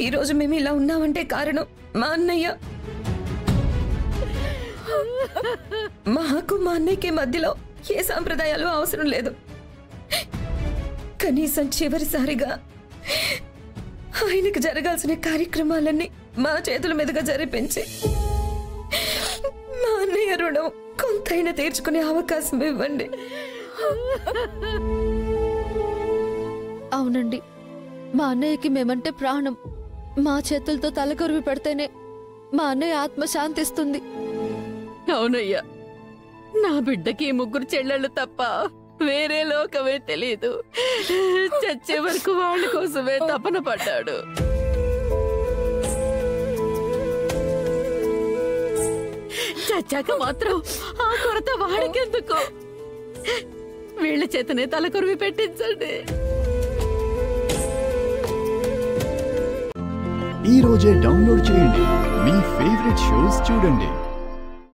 ఈ రోజు మేము ఇలా ఉన్నామంటే కారణం మా అన్నయ్య. మాకు మా అన్నయ్యకి మధ్యలో ఏ సాంప్రదాయాలు అవసరం లేదు. కనీసం చివరిసారిగా ఆయనకు జరగాల్సిన కార్యక్రమాలన్నీ మా చేతుల మీదుగా జరిపించి మా అన్నయ్య రుణం కొంతైనా తీర్చుకునే అవకాశం ఇవ్వండి. అవునండి, మా అన్నయ్యకి మేమంటే ప్రాణం. మా చేతులతో తలకొరివి పెడితేనే మా అన్నయ్య ఆత్మ శాంతిస్తుంది. అవునయ్యా, నా బిడ్డకి 3 చెల్లెళ్ళు తప్ప వేరే లోకమే తెలీదు. చచ్చే వరకు వాళ్ళ కోసమే తపన పడ్డాడు. చచ్చాక మాత్రం ఆ కొరత వాడికెందుకు? వీళ్ళ చేతనే తలకొరివి పెట్టించండి. ఈ రోజే డౌన్లోడ్ చేయండి. మీ ఫేవరెట్ షోస్ చూడండి.